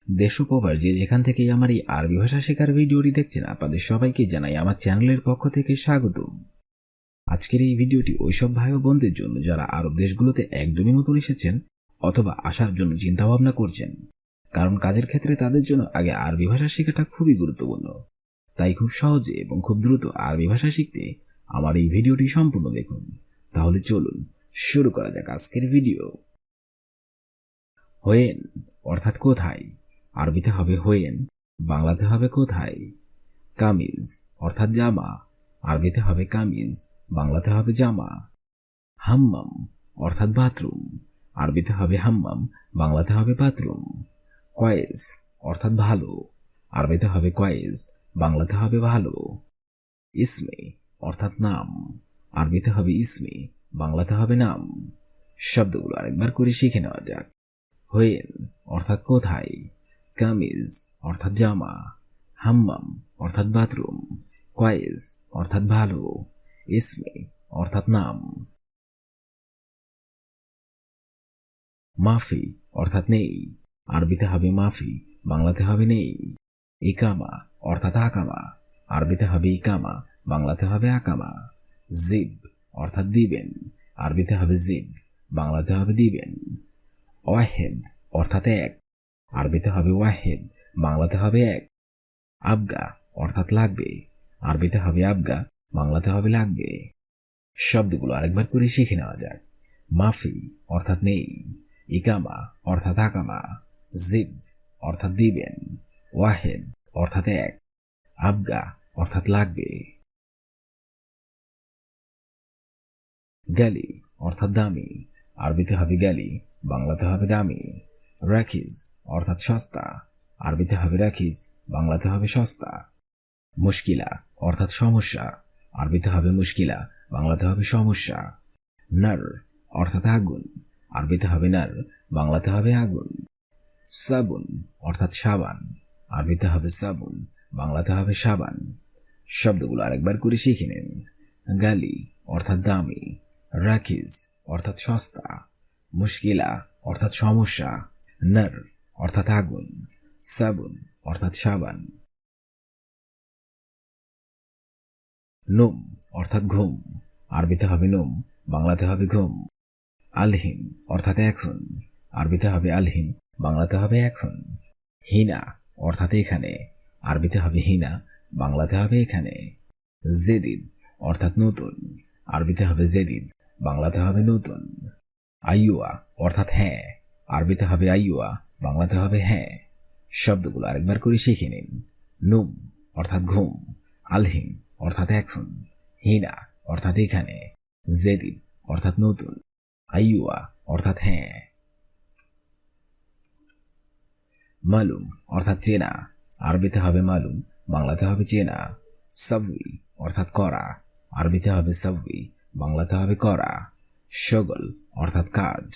দেশ ও প্রবাস যে যেখান থেকেই আমার এই আরবি ভাষা শেখার ভিডিওটি দেখছেন, আপনাদের সবাইকে জানাই আমার চ্যানেলের পক্ষ থেকে স্বাগতম। আজকের এই ভিডিওটি ওইসব ভাই ও বোনদের জন্য যারা আরব দেশগুলোতে একদমই নতুন এসেছেন অথবা আসার জন্য চিন্তা ভাবনা করছেন, কারণ কাজের ক্ষেত্রে তাদের জন্য আগে আরবি ভাষা শেখাটা খুবই গুরুত্বপূর্ণ। তাই খুব সহজে এবং খুব দ্রুত আরবি ভাষা শিখতে আমার এই ভিডিওটি সম্পূর্ণ দেখুন। তাহলে চলুন শুরু করা যাক আজকের ভিডিও। হোয়েন অর্থাৎ কোথায়, আরবিতে হবে হোয়েন, বাংলাতে হবে কোথায়। কামিজ অর্থাৎ জামা, আরবিতে হবে কামিজ, বাংলাতে হবে জামা। হাম্মাম অর্থাৎ বাথরুম, আরবিতে হবে হাম্মাম, বাংলাতে হবে বাথরুম। কয়েস অর্থাৎ ভালো, আরবিতে হবে কয়েস, বাংলাতে হবে ভালো। ইসমে অর্থাৎ নাম, আরবিতে হবে ইসমে, বাংলাতে হবে নাম। শব্দগুলো আরেকবার করে শিখে নেওয়া যাক। হোয়েন অর্থাৎ কোথায়, কামিজ অর্থাৎ জামা, হাম্মাম অর্থাৎ বাথরুম, কয়েস অর্থাৎ ভালো, ইসমে অর্থাৎ নাম। মাফি অর্থাৎ নেই, আরবিতে হবে মাফি, বাংলাতে হবে নেই। ইকামা অর্থাৎ আকামা, আরবিতে হবে ইকামা, বাংলাতে হবে আকামা। জিব অর্থাৎ দিবেন, আরবিতে হবে জিব, বাংলাতে হবে দিবেন। ওয়াহেদ অর্থাৎ এক, আরবিতে হবে ওয়াহেদ, বাংলাতে হবে এক। আবগা অর্থাৎ লাগবে, আরবিতে হবে আবগা, বাংলাতে হবে লাগবে। শব্দগুলো আরেকবার করে শিখে নেওয়া যাক। মাফি অর্থাৎ নেই, ইকামা অর্থাৎ আকামা, জিব অর্থাৎ দিবেন, ওয়াহেদ অর্থাৎ এক, আবগা অর্থাৎ লাগবে। গালি অর্থাৎ দামি, আরবিতে হবে গালি, বাংলাতে হবে দামি। রাখিজ অর্থাৎ সস্তা, আরবিতে হবে রাখিজ, বাংলাতে হবে সস্তা। মুশকিলা অর্থাৎ সমস্যা, আরবিতে হবে মুশকিলা, বাংলাতে হবে সমস্যা। নার অর্থাৎ আগুন, আরবিতে হবে নার, বাংলাতে হবে আগুন। সাবুন অর্থাৎ সাবান, আরবিতে হবে সাবুন, বাংলাতে হবে সাবান। শব্দগুলো আরেকবার করে শিখে নিন। গালি অর্থাৎ দামি, রাখিজ অর্থাৎ সস্তা, মুশকিলা অর্থাৎ সমস্যা, নার অর্থাৎ আগুন, সাবুন অর্থাৎ সাবান। নুম অর্থাৎ ঘুম, আরবিতে হবে নুম, বাংলাতে হবে ঘুম। আলহিন অর্থাৎ এখন, আরবিতে হবে আলহিন, বাংলাতে হবে এখন। হিনা অর্থাৎ এখানে, আরবিতে হবে হিনা, বাংলাতে হবে এখানে। জেদিদ অর্থাৎ নতুন, আরবিতে হবে জেদিদ, বাংলাতে হবে নতুন। আইয়ুয়া অর্থাৎ হ্যাঁ, আরবিতে হবে আইয়ুয়া, বাংলাতে হবে হ্যাঁ। শব্দগুলো আরেকবার করে শিখে নিন। নুম অর্থাৎ ঘুম, আলহিন অর্থাৎ এখন, হিনা অর্থাৎ এখানে, জেদিদ অর্থাৎ নতুন, আইয়ুয়া অর্থাৎ হ্যাঁ। মালুম অর্থাৎ চেনা, আরবিতে হবে মালুম, বাংলাতে হবে চেনা। সাবুই অর্থাৎ করা, আরবিতে হবে সাবুই, বাংলাতে হবে করা। শগল অর্থাৎ কাজ,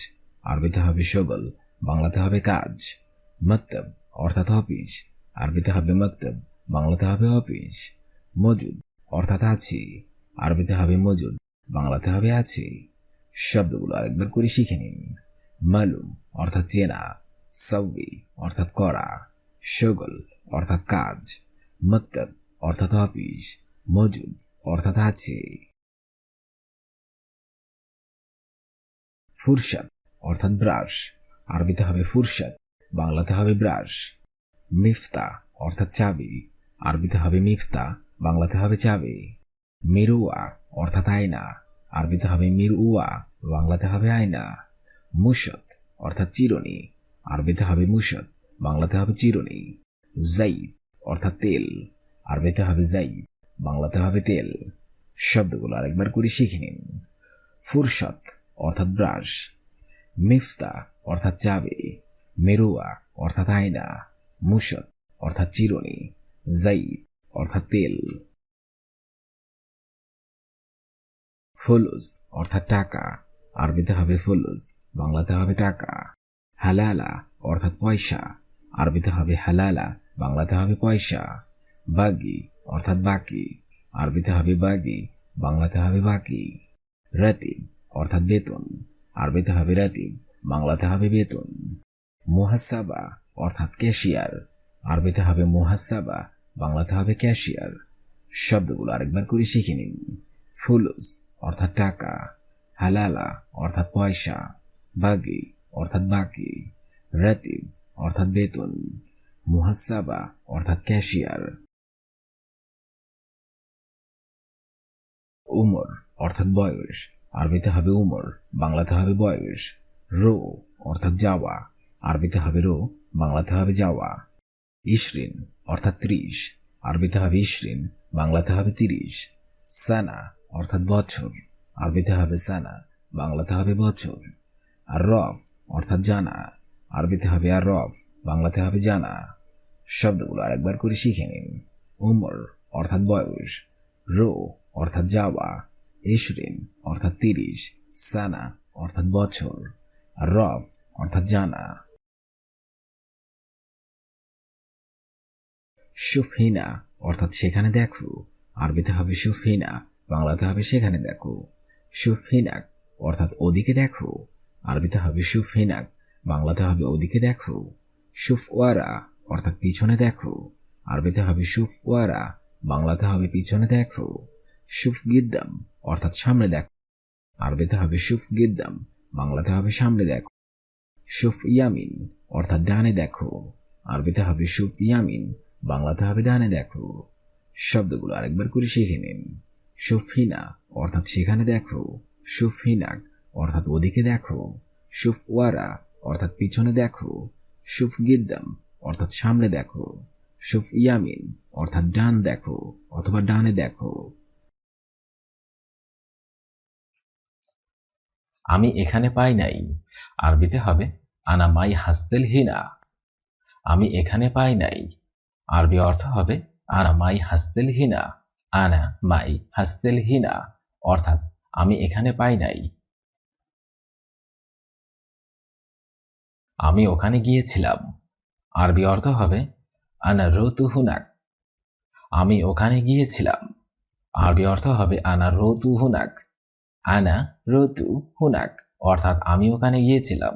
আরবিতে হবে শগল, বাংলাতে হবে কাজ। মক্তব অর্থাৎ অফিস, আরবিতে হবে মক্তব, বাংলাতে হবে অফিস। মজুদ অর্থাৎ আছে, আরবিতে হবে মজুদ, বাংলাতে হবে আছে। শব্দগুলো আরেকবার করে শিখে নিন। মালুম অর্থাৎ চেনা, সাউই অর্থাৎ করা, শগল অর্থাৎ কাজ, মক্তব অর্থাৎ অফিস, মজুদ অর্থাৎ আছে। ফুরসাত অর্থাৎ ব্রাশ, আরবিতে হবে ফুরসাত, বাংলাতে হবে ব্রাশ। মিফতা অর্থাৎ চাবি, আরবিতে হবে মিফতা, বাংলাতে হবে চাবি। মিরুয়া অর্থাৎ আয়না, আরবিতে হবে মিরউয়া, বাংলাতে হবে আয়না। মুশত অর্থাৎ চিরুনি, আরবিতে হবে মুশত, বাংলাতে হবে চিরুনি। জাইদ অর্থাৎ তেল, আরবিতে হবে জাইদ, বাংলাতে হবে তেল। শব্দগুলো আরেকবার করে শিখে নিন। ফুরসত অর্থাৎ ব্রাশ, মিফতা অর্থাৎ চাবি, মেরুয়া অর্থাৎ আয়না, মুশত অর্থাৎ চিরুনি, জাইদ অর্থাৎ তেল। ফুলুস অর্থাৎ টাকা, আরবিতে হবে ফুলুস, বাংলাতে হবে টাকা। হালালা অর্থাৎ পয়সা, আরবিতে হবে হালালা, বাংলাতে হবে পয়সা। বাগি অর্থাৎ বাকি, আরবিতে হবে বাগি, বাংলাতে হবে বাকি। রাতিব অর্থাৎ বেতন, আরবিতে হবে রাতিব, বাংলাতে হবে বেতন। মুহাসাবা অর্থাৎ ক্যাশিয়ার, আরবিতে হবে মুহাসাবা, বাংলাতে হবে ক্যাশিয়ার। শব্দগুলো আরেকবার করে শিখে নিন। ফুলুস অর্থাৎ টাকা, হালালা অর্থাৎ পয়সা, বাগি অর্থাৎ বাকি, রাতিব অর্থাৎ বেতন, মুহাসাবা অর্থাৎ ক্যাশিয়ার। উমর অর্থাৎ বয়স, আরবিতে হবে উমর, বাংলাতে হবে বয়স। রো অর্থাৎ যাওয়া, আরবিতে হবে রো, বাংলাতে হবে যাওয়া। ইশরিন অর্থাৎ 30, আরবিতে হবে ইশরিন, বাংলাতে হবে 30। সানা অর্থাৎ বছর, আরবিতে হবে সানা, বাংলাতে হবে বছর। আর রফ অর্থাৎ জানা, আরবিতে হবে আর রফ, বাংলাতে হবে জানা। শব্দগুলো আরেকবার করে শিখে নিন। উমর অর্থাৎ বয়স, রো অর্থাৎ যাওয়া, ইশরিন অর্থাৎ 30, সানা অর্থাৎ বছর, আর রফ অর্থাৎ জানা। সুফহিনা অর্থাৎ সেখানে দেখো, আরবিতে হবে সুফহিনা, বাংলাতে হবে সেখানে দেখো। সুফহিনাক অর্থাৎ ওদিকে দেখো, আরবিতে হবে সুফহিনাক, বাংলাতে হবে ওদিকে দেখো। সুফওয়ারা অর্থাৎ পিছনে দেখো, আরবিতে হবে সুফওয়ারা, বাংলাতে হবে পিছনে দেখো। সুফ গিদ্দাম অর্থাৎ সামনে দেখো, আরবিতে হবে সুফ গিদ্দাম, বাংলাতে হবে সামনে দেখো। সুফ ইয়ামিন অর্থাৎ ডানে দেখো, আরবিতে হবে সুফ ইয়ামিন, বাংলাতে হবে ডানে দেখো। শব্দগুলো আরেকবার করে শিখে নিন। সুফহিনা অর্থাৎ সেখানে দেখো, সুফহিনাক অর্থাৎ ওদিকে দেখো, সুফওয়ারা অর্থাৎ পিছনে দেখো, সুফ গিদ্দাম অর্থাৎ সামনে দেখো, সুফ ইয়ামিন অর্থাৎ ডান দেখো অথবা ডানে দেখো। আমি এখানে পাই নাই, আরবিতে হবে আনা মাই হাসতেল হিনা। আমি এখানে পাই নাই, আরবি অর্থ হবে আনা মাই হাসতেল হিনা, আনা মাই হাসতেল হিনা, অর্থাৎ আমি এখানে পাই নাই। আমি ওখানে গিয়েছিলাম, আরবি অর্থ হবে আনা রতু হুনাক। আমি ওখানে গিয়েছিলাম, আরবি অর্থ হবে আনা রতু হুনাক, আনা রতু হুনাক, অর্থাৎ আমি ওখানে গিয়েছিলাম।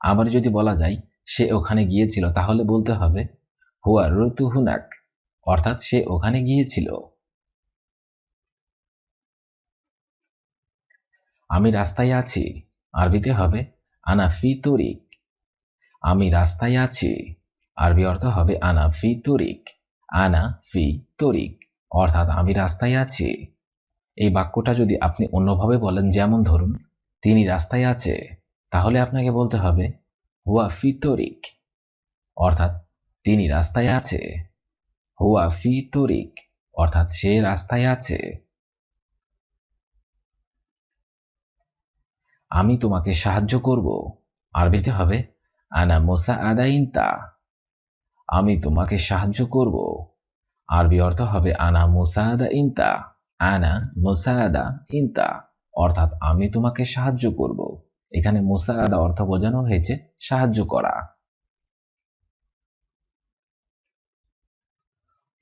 আবার যদি বলা যায় সে ওখানে গিয়েছিল, তাহলে বলতে হবে হুয়া রতু হুনাক, অর্থাৎ সে ওখানে গিয়েছিল। আমি রাস্তায় আছি, আরবিতে হবে আনা ফি তরিক। আমি রাস্তায় আছি, আরবি অর্থ হবে আনা ফি তরিক, আনা ফি তরিক, অর্থাৎ আমি রাস্তায় আছি। এই বাক্যটা যদি আপনি অন্যভাবে বলেন, যেমন ধরুন তিনি রাস্তায় আছে, তাহলে আপনাকে বলতে হবে হুয়া ফি তরিক, অর্থাৎ তিনি রাস্তায় আছে। হুয়া ফি তরিক, অর্থাৎ সে রাস্তায় আছে। আমি তোমাকে সাহায্য করব, আরবিতে হবে আনা মোসা আদা ইনতা। আমি তোমাকে সাহায্য করব, আরবি অর্থ হবে আনা মুসাআদা ইনতা, আনা মুসাআদা ইনতা, অর্থাৎ আমি তোমাকে সাহায্য করব। এখানে মুসাআদা অর্থ বোঝানো হয়েছে সাহায্য করা।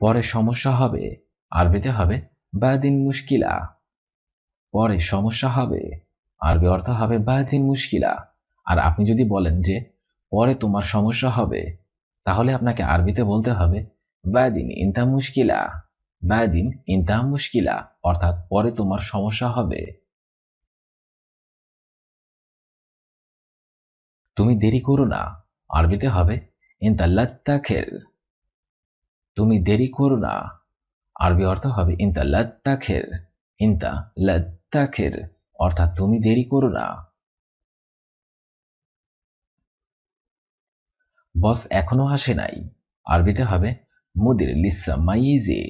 পরে সমস্যা হবে, আরবিতে হবে বাদিন মুশকিলা। পরে সমস্যা হবে, আরবি অর্থ হবে বাদিন মুশকিলা। আর আপনি যদি বলেন যে পরে তোমার সমস্যা হবে, তাহলে আপনাকে আরবিতে বলতে হবে বাদিন ইনতা মুশকিলা, বাদিন ইনতা মুশকিলা, অর্থাৎ পরে তোমার সমস্যা হবে। তুমি দেরি করো না, আরবিতে হবে ইনতা লাত্তাখির। তুমি দেরি করো না, আরবি অর্থ হবে ইনতা লাত্তাখির, ইনতা লাত্তাখির, অর্থাৎ তুমি দেরি করো না। বস এখনো আসে নাই, আরবিতে হবে মুদির লিসা মাইজে।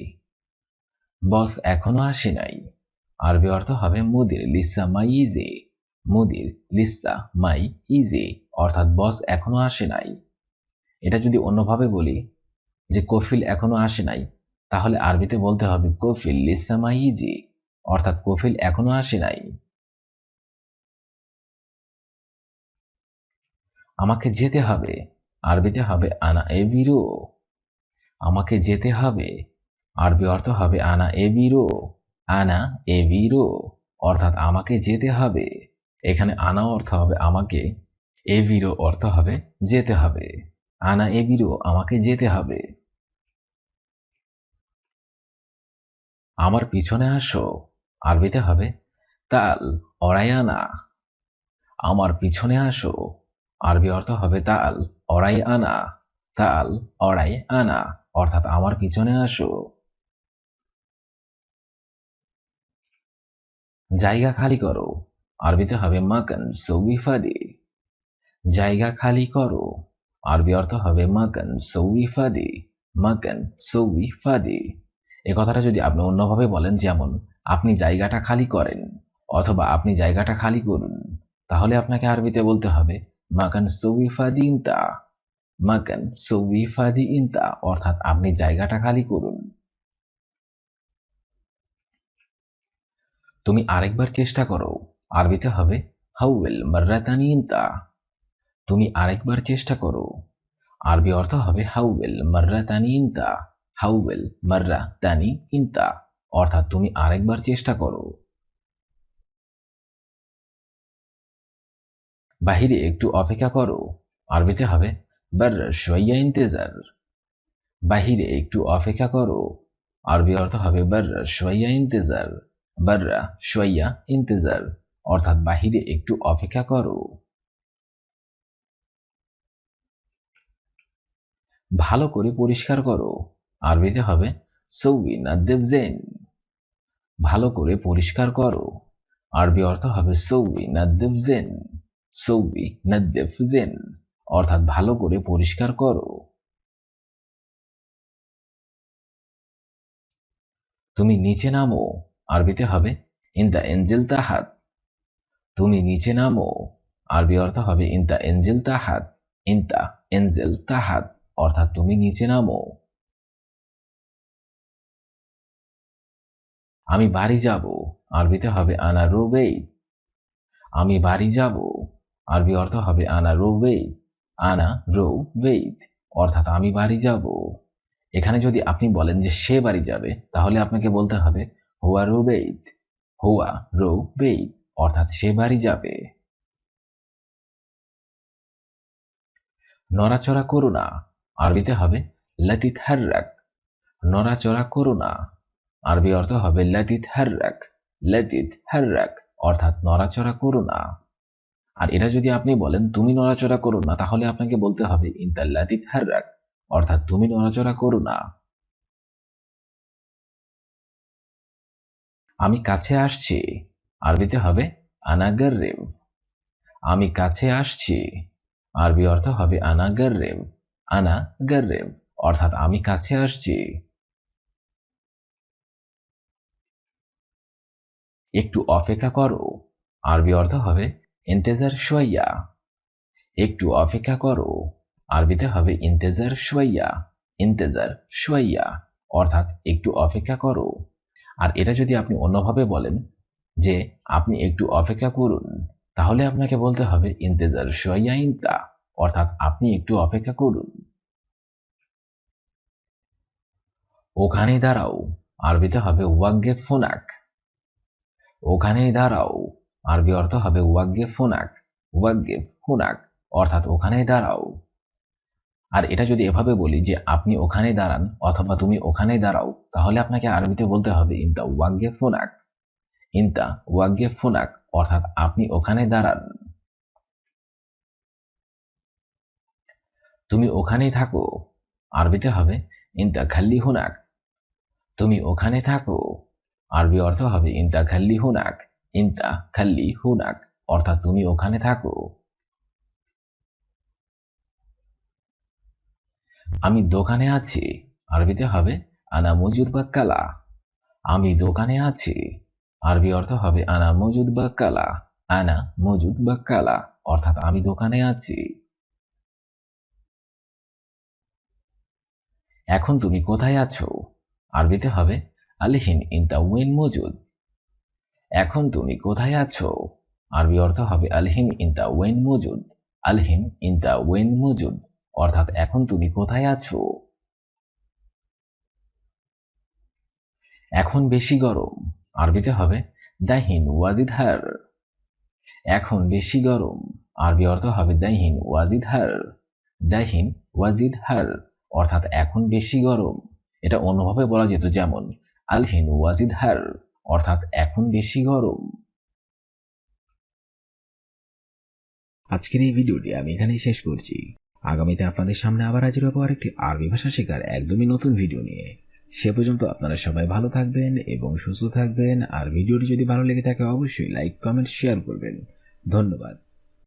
বস এখনো আসে নাই, আরবি অর্থ হবে মুদির লিসা মাইজে, মুদির লিসা মাই ইজে, অর্থাৎ বস এখনো আসে নাই। এটা যদি অন্যভাবে বলি যে কফিল এখনো আসে নাই, তাহলে আরবিতে বলতে হবে কফিল লিসা মাইজে, অর্থাৎ কফিল এখনো আসে নাই। আমাকে যেতে হবে, আরবিতে হবে আনা এবিরো। আমাকে যেতে হবে, আরবি অর্থ হবে আনা এবিরো, আনা এবিরো, অর্থাৎ আমাকে যেতে হবে। এখানে আনা অর্থ হবে আমাকে, এবিরো অর্থ হবে যেতে হবে। আনা এবিরো আমাকে যেতে হবে। আমার পিছনে আসো আরবিতে হবে তাল অরায়ানা। আমার পিছনে আসো আরবি অর্থ হবে তাল অরাই আনা। তাল অরাই আনা অর্থাৎ আমার পিছনে আসো। জায়গা খালি করো আরবিতে হবে মাকান সৌই ফাদি। জায়গা খালি করো আরবি অর্থ হবে মাকান সৌই ফাদি। মাকান সৌই ফাদি। এ কথাটা যদি আপনি অন্যভাবে বলেন, যেমন আপনি জায়গাটা খালি করেন অথবা আপনি জায়গাটা খালি করুন, তাহলে আপনাকে আরবিতে বলতে হবে মাকান সৌই ফাদি ইনতা। মাকান সৌই ফাদি ইনতা অর্থাৎ আপনি জায়গাটা খালি করুন। তুমি আরেকবার চেষ্টা করো আরবিতে হবে হাউল মাররাতানি ইনতা। তুমি আরেকবার চেষ্টা করো আরবি অর্থ হবে হাউল মাররাতানি ইনতা। হাউল মাররাতানি ইনতা অর্থাৎ তুমি আরেকবার চেষ্টা করো। বাহিরে একটু অপেক্ষা করো আরবিতে হবে বাররা শোয়া ইন্তেজার। বাহিরে একটু অপেক্ষা করো আরবি অর্থ হবে বাররা শোয়া ইন্তেজার। বাররা শোয়া ইন্তেজার অর্থাৎ বাহিরে একটু অপেক্ষা করো। ভালো করে পরিষ্কার করো আরবিতে হবে সৌই নাদ্দেব জেন। ভালো করে পরিষ্কার করো আরবি অর্থ হবে সৌই নাদ্দেব জেন। সৌই নাদ্দেব জেন অর্থাৎ ভালো করে পরিষ্কার করো। তুমি নিচে নামো আরবিতে হবে ইনতা এঞ্জেল তাহাত। তুমি নিচে নামো আরবি অর্থ হবে ইনতা এঞ্জেল তাহাত। ইনতা এঞ্জেল তাহাত অর্থাৎ তুমি নিচে নামো। আমি বাড়ি যাব আরবিতে হবে আনা রুবেইত। আমি বাড়ি যাব আরবি অর্থ হবে আনা রুবেইত। আনা রুবেইত অর্থাৎ আমি বাড়ি যাব। এখানে যদি আপনি বলেন যে সে বাড়ি যাবে, তাহলে আপনাকে বলতে হবে হুয়া রুবেইত। হুয়া রুবেইত অর্থাৎ সে বাড়ি যাবে। নড়াচড়া করো না আরবিতে হবে লাতিত হাররাক। নড়াচড়া করো না আরবি অর্থ হবে লাতিত হাররাক। লাতিত হাররাক অর্থাৎ নড়াচড়া করো না। আর এটা যদি আপনি বলেন তুমি নড়াচড়া করো না, তাহলে আপনাকে বলতে হবে ইনতা লাতিত হাররাক অর্থাৎ তুমি নড়াচড়া করো না। আমি কাছে আসছি আরবিতে হবে আনা গার্রেব। আমি কাছে আসছি আরবি অর্থ হবে আনা গার্রেব। আনা গার্রেব অর্থাৎ আমি কাছে আসছি। একটু অপেক্ষা করো আরবি অর্থ হবে ইন্তেজার শোয়া। একটু অপেক্ষা করো আরবিতে হবে ইন্তেজার শোয়া। ইন্তেজার শোয়া অর্থাৎ একটু অপেক্ষা করো। আর এটা যদি আপনি অন্যভাবে বলেন যে আপনি একটু অপেক্ষা করুন, তাহলে আপনাকে বলতে হবে ইন্তেজার শোয়া ইনতা অর্থাৎ আপনি একটু অপেক্ষা করুন। ওখানেই দাঁড়াও আরবিতে হবে ওয়াগ্গে ফোনাক। ওখানেই দাঁড়াও আরবি অর্থ হবে ওয়াগ্গে ফোনাক। ওয়াগ্গে ফোনাক অর্থাৎ ওখানেই দাঁড়াও। আর এটা যদি এভাবে বলি যে আপনি ওখানে দাঁড়ান অথবা তুমি ওখানে দাঁড়াও, তাহলে আপনাকে আরবিতে বলতে হবে ইনতা ওয়াগ্গে ফোনাক। ইনতা ওয়াগ্গে ফোনাক অর্থাৎ আপনি ওখানে দাঁড়ান। তুমি ওখানেই থাকো আরবিতে হবে ইনতা খাল্লি হুনাক। তুমি ওখানে থাকো আরবি অর্থ হবে ইনতা খাল্লি হুনাক। ইনতা খাল্লি হুনাক অর্থাৎ তুমি ওখানে থাকো। আমি দোকানে আছি আরবিতে হবে আনা মজুদ বাক্কালা। আমি দোকানে আছি আরবি অর্থ হবে আনা মজুদ বাক্কালা। আনা মজুদ বাক্কালা অর্থাৎ আমি দোকানে আছি। এখন তুমি কোথায় আছো আরবিতে হবে আলহিন ইনতা ওয়েন মজুদ। এখন তুমি কোথায় আছো আরবি অর্থ হবে আলহিন ইনতা ওয়েন মজুদ। আলহিন ইনতা ওয়েন মজুদ অর্থাৎ এখন তুমি কোথায় আছো। এখন বেশি গরম আরবিতে হবে দাহিন ওয়াজিদ হার। এখন বেশি গরম আরবি অর্থ হবে দাহিন ওয়াজিদ হার। দাহিন ওয়াজিদ হার অর্থাৎ এখন বেশি গরম। এটা অন্যভাবে বলা যেত, যেমন আলহিন ওয়াজিদ হার অর্থাৎ এখন বেশি গরম। আজকের এই ভিডিওটি আমি এখানেই শেষ করছি। আগামীতে আপনাদের সামনে আবার হাজির হবো আরেকটি আরবি ভাষা শেখার একদমই নতুন ভিডিও নিয়ে। সে পর্যন্ত আপনারা সবাই ভালো থাকবেন এবং সুস্থ থাকবেন। আর ভিডিওটি যদি ভালো লেগে থাকে অবশ্যই লাইক, কমেন্ট, শেয়ার করবেন। ধন্যবাদ।